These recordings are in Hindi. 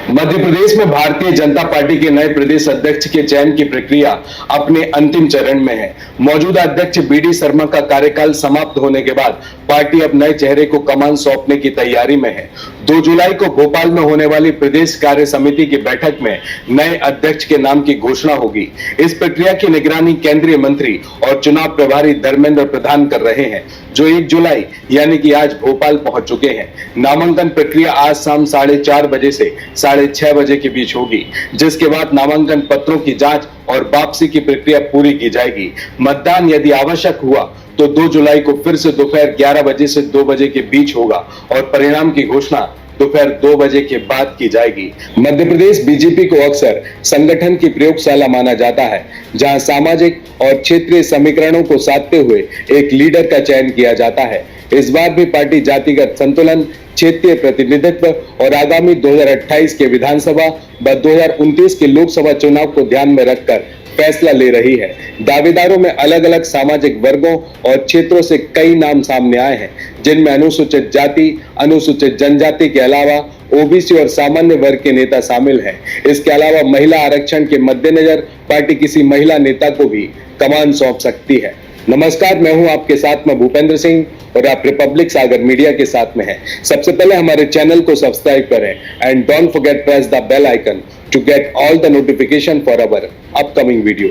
मध्य प्रदेश में भारतीय जनता पार्टी के नए प्रदेश अध्यक्ष के चयन की प्रक्रिया अपने अंतिम चरण में है। मौजूदा अध्यक्ष बीडी शर्मा का कार्यकाल समाप्त होने के बाद पार्टी अब नए चेहरे को कमान सौंपने की तैयारी में है। 2 जुलाई को भोपाल में होने वाली प्रदेश कार्य समिति की बैठक में नए अध्यक्ष के नाम की घोषणा होगी। इस प्रक्रिया की निगरानी केंद्रीय मंत्री और चुनाव प्रभारी धर्मेंद्र प्रधान कर रहे हैं, जो 1 जुलाई यानी कि आज भोपाल पहुंच चुके हैं। नामांकन प्रक्रिया आज शाम 4:30 बजे से 6:30 बजे के बीच होगी, जिसके बाद नामांकन पत्रों की जांच और वापसी की प्रक्रिया पूरी की जाएगी। मतदान यदि आवश्यक हुआ तो 2 जुलाई को फिर से दोपहर 11 बजे से 2 बजे के बीच होगा और परिणाम की घोषणा दोपहर 2 बजे के बाद की जाएगी। मध्य प्रदेश बीजेपी को अक्सर संगठन की प्रयोगशाला माना जाता है, जहां सामाजिक और क्षेत्रीय समीकरणों को साधते हुए एक लीडर का चयन किया जाता है। इस बार भी पार्टी जातिगत संतुलन, क्षेत्रीय प्रतिनिधित्व और आगामी 2028 के विधानसभा व 2029 के लोकसभा चुनाव को ध्यान में रखकर फैसला ले रही है। दावेदारों में अलग अलग सामाजिक वर्गों और क्षेत्रों से कई नाम सामने आए हैं, जिनमें अनुसूचित जाति, अनुसूचित जनजाति के अलावा ओबीसी और सामान्य वर्ग के नेता शामिल हैं। इसके अलावा महिला आरक्षण के मद्देनजर पार्टी किसी महिला नेता को भी कमान सौंप सकती है। नमस्कार, मैं हूं आपके साथ में भूपेंद्र सिंह और आप रिपब्लिक सागर मीडिया के साथ में हैं। सबसे पहले हमारे चैनल को सब्सक्राइब करें and don't forget press the bell icon to get all the notification for our upcoming video.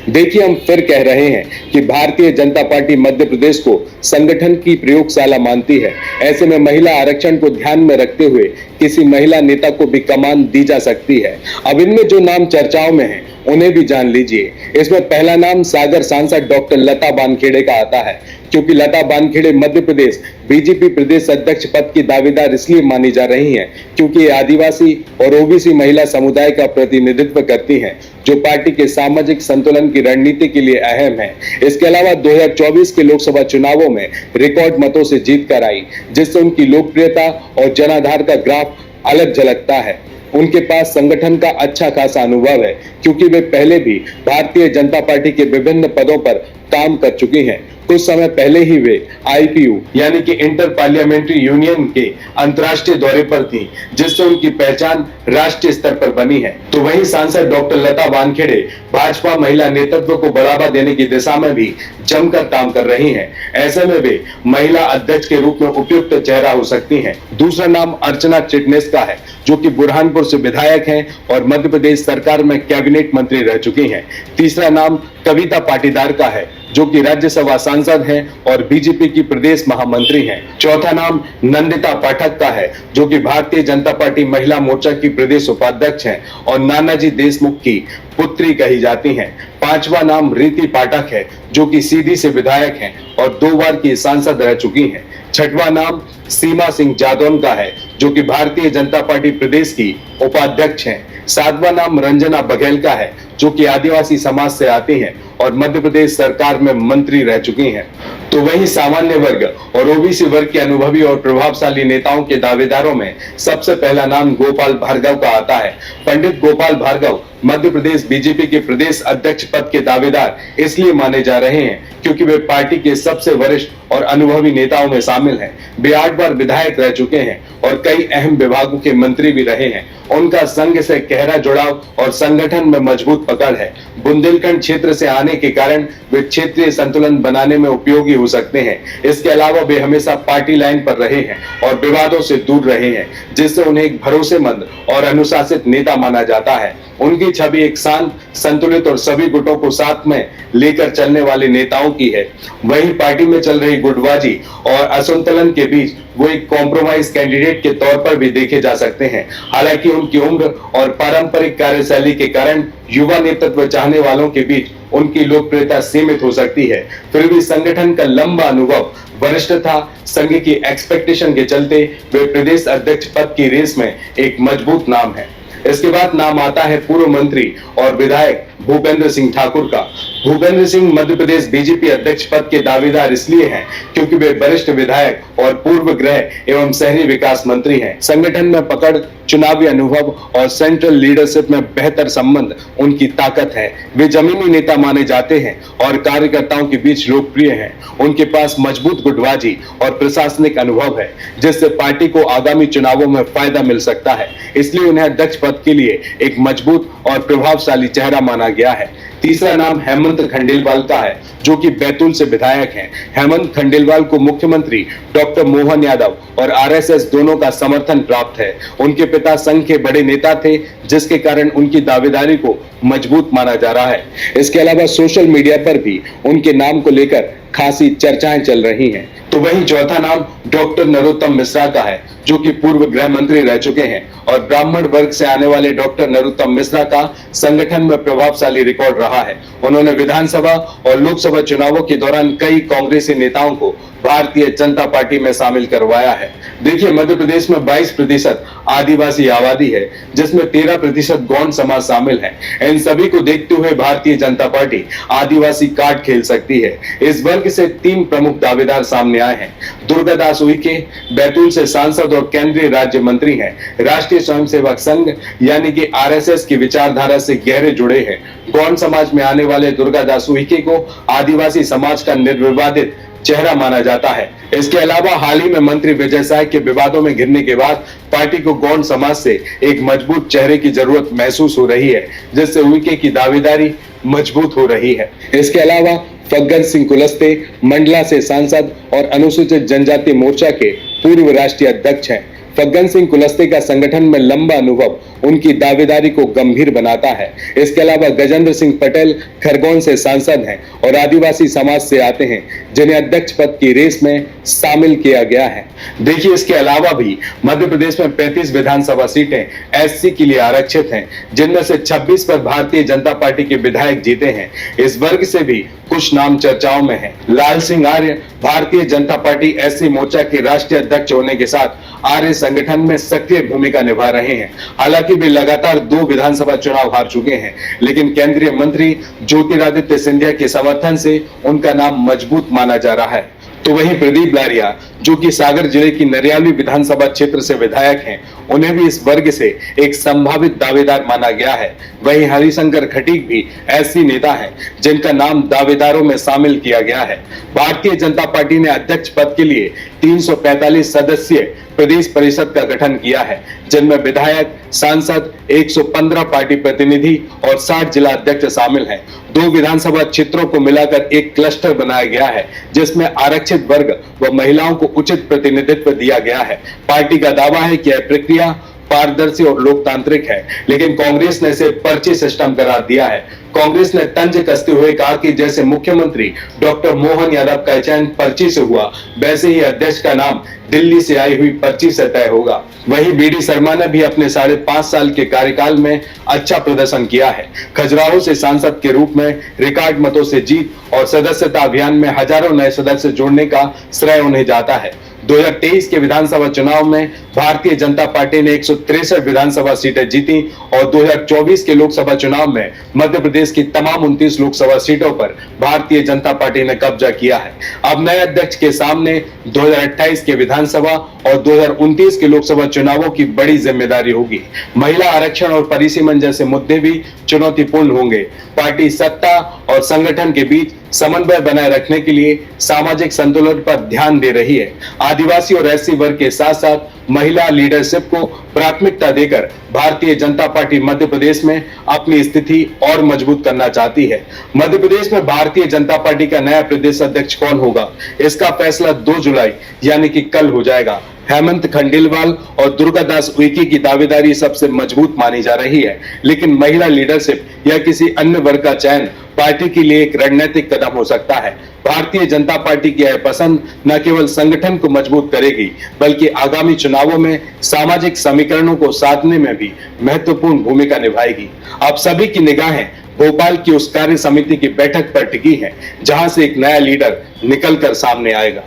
देखिए, हम फिर कह रहे हैं कि भारतीय जनता पार्टी मध्य प्रदेश को संगठन की प्रयोगशाला मानती है। ऐसे में महिला आरक्षण को ध्यान में रखते हुए किसी महिला नेता को भी कमान दी जा सकती है। अब इनमें जो नाम चर्चाओं में हैं, उन्हें भी जान लीजिए। इसमें पहला नाम सागर सांसद डॉक्टर लता बानखेड़े का आता है, क्योंकि लता बानखेड़े मध्य प्रदेश बीजेपी प्रदेश अध्यक्ष पद की दावेदार इसलिए मानी जा रही हैं क्योंकि ये आदिवासी और ओबीसी महिला समुदाय का प्रतिनिधित्व करती हैं, जो पार्टी के सामाजिक संतुलन की रणनीति के लिए अहम है। इसके अलावा 2024 के लोकसभा चुनावों में रिकॉर्ड मतों से जीत कर आई, जिससे उनकी लोकप्रियता और जनाधार का ग्राफ अलग झलकता है। उनके पास संगठन का अच्छा खासा अनुभव है, क्योंकि वे पहले भी भारतीय जनता पार्टी के विभिन्न पदों पर काम कर चुकी हैं। कुछ समय पहले ही वे आईपीयू यानी कि इंटर पार्लियामेंट्री यूनियन के अंतर्राष्ट्रीय दौरे पर थी, जिससे उनकी पहचान राष्ट्रीय स्तर पर बनी है। तो वहीं सांसद डॉक्टर लता बानखेड़े भाजपा महिला नेतृत्व को बढ़ावा देने की दिशा में भी जमकर काम कर रही हैं। ऐसे में वे महिला अध्यक्ष के रूप में उपयुक्त चेहरा हो सकती हैं। दूसरा नाम अर्चना चिटनेस का है, जो कि बुरहानपुर से विधायक हैं और मध्य प्रदेश सरकार में कैबिनेट मंत्री रह चुकी हैं। तीसरा नाम कविता पाटीदार का है, जो कि राज्यसभा सांसद हैं और बीजेपी की प्रदेश महामंत्री हैं। चौथा नाम नंदिता पाठक का है, जो कि भारतीय जनता पार्टी महिला मोर्चा की प्रदेश उपाध्यक्ष हैं और नानाजी देशमुख की पुत्री कही जाती हैं। पांचवा नाम रीति पाठक है, जो कि सीधी से विधायक हैं और 2 बार की सांसद रह चुकी हैं। छठवां नाम सीमा सिंह जादौन का है, जो कि भारतीय जनता पार्टी प्रदेश की उपाध्यक्ष हैं। सातवां नाम रंजना बघेल का है, जो कि आदिवासी समाज से आती हैं और मध्य प्रदेश सरकार में मंत्री रह चुकी हैं। तो वहीं सामान्य वर्ग और ओबीसी वर्ग के अनुभवी और प्रभावशाली नेताओं के दावेदारों में सबसे पहला नाम गोपाल भार्गव का आता है। पंडित गोपाल भार्गव मध्य प्रदेश बीजेपी के प्रदेश अध्यक्ष पद के दावेदार इसलिए माने जा रहे हैं क्योंकि वे पार्टी के सबसे वरिष्ठ और अनुभवी नेताओं में शामिल हैं। वे 8 बार विधायक रह चुके हैं और कई अहम विभागों के मंत्री भी रहे हैं। उनका संघ से गहरा जुड़ाव और संगठन में मजबूत पकड़ है। बुंदेलखंड क्षेत्र से आने के कारण वे क्षेत्रीय संतुलन बनाने में उपयोगी हो सकते हैं। इसके अलावा वे हमेशा पार्टी लाइन पर रहे हैं और विवादों से दूर रहे हैं, जिससे उन्हें एक भरोसेमंद और अनुशासित नेता माना जाता है। उनकी छवि एक शांत, संतुलित और सभी गुटों को साथ में लेकर चलने वाले नेताओं की है। वहीं पार्टी में चल रही गुटबाजी और असंतुलन के बीच वो एक कॉम्प्रोमाइज कैंडिडेट के तौर पर भी देखे जा सकते हैं। हालांकि उनकी उम्र और पारंपरिक कार्यशैली के कारण युवा नेतृत्व चाहने वालों के बीच उनकी लोकप्रियता सीमित हो सकती है। फिर भी संगठन का लंबा अनुभव, वरिष्ठता, संघ की एक्सपेक्टेशन के चलते वे प्रदेश अध्यक्ष पद की रेस में एक मजबूत नाम है। इसके बाद नाम आता है पूर्व मंत्री और विधायक भूपेंद्र सिंह ठाकुर का। भूपेंद्र सिंह मध्य प्रदेश बीजेपी अध्यक्ष पद के दावेदार इसलिए हैं क्योंकि वे वरिष्ठ विधायक और पूर्व गृह एवं शहरी विकास मंत्री हैं। संगठन में पकड़, चुनावी अनुभव और सेंट्रल लीडरशिप में बेहतर संबंध उनकी ताकत है। वे जमीनी नेता माने जाते हैं और कार्यकर्ताओं के बीच लोकप्रिय हैं। उनके पास मजबूत गुटबाजी और प्रशासनिक अनुभव है, जिससे पार्टी को आगामी चुनावों में फायदा मिल सकता है। इसलिए उन्हें अध्यक्ष पद के लिए एक मजबूत और प्रभावशाली चेहरा माना गया है। तीसरा नाम हेमंत खंडेलवाल का है, जो कि बैतूल से विधायक हैं। हेमंत खंडेलवाल को मुख्यमंत्री डॉक्टर मोहन यादव और आरएसएस दोनों का समर्थन प्राप्त है। उनके पिता संघ के बड़े नेता थे, जिसके कारण उनकी दावेदारी को मजबूत माना जा रहा है। इसके अलावा सोशल मीडिया पर भी उनके नाम को लेकर खासी चर्चाएं चल रही हैं। तो वहीं चौथा नाम डॉक्टर नरोत्तम मिश्रा का है, जो कि पूर्व गृह मंत्री रह चुके हैं और ब्राह्मण वर्ग से आने वाले डॉक्टर नरोत्तम मिश्रा का संगठन में प्रभावशाली रिकॉर्ड रहा है। उन्होंने विधानसभा और लोकसभा चुनावों के दौरान कई कांग्रेसी नेताओं को भारतीय जनता पार्टी में शामिल करवाया है। देखिए, मध्य प्रदेश में 22% आदिवासी आबादी है, जिसमें 13% गौंड समाज शामिल है। इन सभी को देखते हुए भारतीय जनता पार्टी आदिवासी कार्ड खेल सकती है। इस वर्ग से 3 प्रमुख दावेदार सामने आए हैं। दुर्गादास उइके बैतूल से सांसद और केंद्रीय राज्य मंत्री हैं। राष्ट्रीय स्वयंसेवक संघ यानी कि आरएसएस की विचारधारा से गहरे जुड़े हैं। गौंड समाज में आने वाले दुर्गादास उइके को आदिवासी समाज का निर्विवादित चेहरा माना जाता है। इसके अलावा हाल ही में मंत्री विजय साय के विवादों में घिरने के बाद पार्टी को गौंड समाज से एक मजबूत चेहरे की जरूरत महसूस हो रही है, जिससे उइके की दावेदारी मजबूत हो रही है। इसके अलावा फग्गन सिंह कुलस्ते मंडला से सांसद और अनुसूचित जनजाति मोर्चा के पूर्व राष्ट्रीय अध्यक्ष हैं। फग्गन सिंह कुलस्ते का संगठन में लंबा अनुभव उनकी दावेदारी को गंभीर बनाता है। इसके अलावा गजेंद्र सिंह पटेल खरगोन से सांसद हैं और आदिवासी समाज से आते हैं, जिन्हें अध्यक्ष पद की रेस में शामिल किया गया है। देखिए, इसके अलावा भी मध्य प्रदेश में 35 विधानसभा सीटें एससी के लिए आरक्षित हैं, जिनमें से 26 पर भारतीय जनता पार्टी के विधायक जीते हैं। इस वर्ग से भी कुछ नाम चर्चाओं में हैं। लाल सिंह आर्य भारतीय जनता पार्टी एससी मोर्चा के राष्ट्रीय अध्यक्ष होने के साथ आर्य संगठन में सक्रिय भूमिका निभा रहे हैं। हालांकि वे लगातार 2 विधानसभा चुनाव हार चुके हैं, लेकिन केंद्रीय मंत्री ज्योतिरादित्य सिंधिया के समर्थन से उनका नाम मजबूत माना जा रहा है। तो वहीं प्रदीप लारिया, जो कि सागर जिले की नरियाली विधानसभा क्षेत्र से विधायक हैं, उन्हें भी इस वर्ग से एक संभावित दावेदार माना गया है। वहीं हरिशंकर खटीक भी ऐसी नेता हैं जिनका नाम दावेदारों में शामिल किया गया है। भारतीय जनता पार्टी ने अध्यक्ष पद के लिए 345 सदस्यीय प्रदेश परिषद का गठन किया है, जिनमें विधायक, सांसद, 115 पार्टी प्रतिनिधि और 60 जिला अध्यक्ष शामिल हैं। 2 विधानसभा क्षेत्रों को मिलाकर एक क्लस्टर बनाया गया है, जिसमें आरक्षित वर्ग व महिलाओं को उचित प्रतिनिधित्व दिया गया है। पार्टी का दावा है कि यह प्रक्रिया पारदर्शी और लोकतांत्रिक है, लेकिन कांग्रेस ने इसे पर्ची सिस्टम करार दिया है। कांग्रेस ने तंज कसते हुए कहा कि जैसे मुख्यमंत्री डॉक्टर मोहन यादव का चयन पर्ची से हुआ, वैसे ही अध्यक्ष का नाम दिल्ली से आई हुई पर्ची से तय होगा। वहीं बीडी शर्मा ने भी अपने 5.5 साल के कार्यकाल में अच्छा प्रदर्शन किया है। खजुराहो से सांसद के रूप में रिकॉर्ड मतों से जीत और सदस्यता अभियान में हजारों नए सदस्य जोड़ने का श्रेय उन्हें जाता है। 2023 के विधानसभा चुनाव में भारतीय जनता पार्टी ने 163 विधानसभा सीटें जीती और 2024 के लोकसभा चुनाव में मध्य प्रदेश की तमाम 29 लोकसभा सीटों पर भारतीय जनता पार्टी ने कब्जा किया है। अब नए अध्यक्ष के सामने 2028 के विधानसभा और 2029 के लोकसभा चुनावों की बड़ी जिम्मेदारी होगी। महिला आरक्षण और परिसीमन जैसे मुद्दे भी चुनौतीपूर्ण होंगे। पार्टी सत्ता और संगठन के बीच समन्वय बनाए रखने के लिए सामाजिक संतुलन पर ध्यान दे रही है। आदिवासी और एससी वर्ग के साथ साथ महिला लीडरशिप को प्राथमिकता देकर भारतीय जनता पार्टी मध्य प्रदेश में अपनी स्थिति और मजबूत करना चाहती है। मध्य प्रदेश में भारतीय जनता पार्टी का नया प्रदेश अध्यक्ष कौन होगा, इसका फैसला 2 जुलाई यानी कि कल हो जाएगा। हेमंत खंडेलवाल और दुर्गादास उइके की दावेदारी सबसे मजबूत मानी जा रही है, लेकिन महिला लीडरशिप या किसी अन्य वर्ग का चयन पार्टी के लिए एक रणनीतिक कदम हो सकता है। भारतीय जनता पार्टी की यह पसंद न केवल संगठन को मजबूत करेगी, बल्कि आगामी चुनावों में सामाजिक समीकरणों को साधने में भी महत्वपूर्ण भूमिका निभाएगी। आप सभी की निगाहें भोपाल की उस कार्य समिति की बैठक पर टिकी हैं, जहां से एक नया लीडर निकलकर सामने आएगा।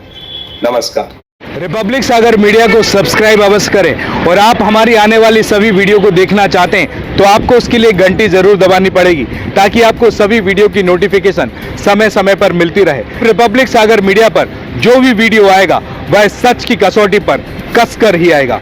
नमस्कार। रिपब्लिक सागर मीडिया को सब्सक्राइब अवश्य करें और आप हमारी आने वाली सभी वीडियो को देखना चाहते हैं तो आपको उसके लिए घंटी जरूर दबानी पड़ेगी ताकि आपको सभी वीडियो की नोटिफिकेशन समय समय पर मिलती रहे। रिपब्लिक सागर मीडिया पर जो भी वीडियो आएगा वह सच की कसौटी पर कसकर ही आएगा।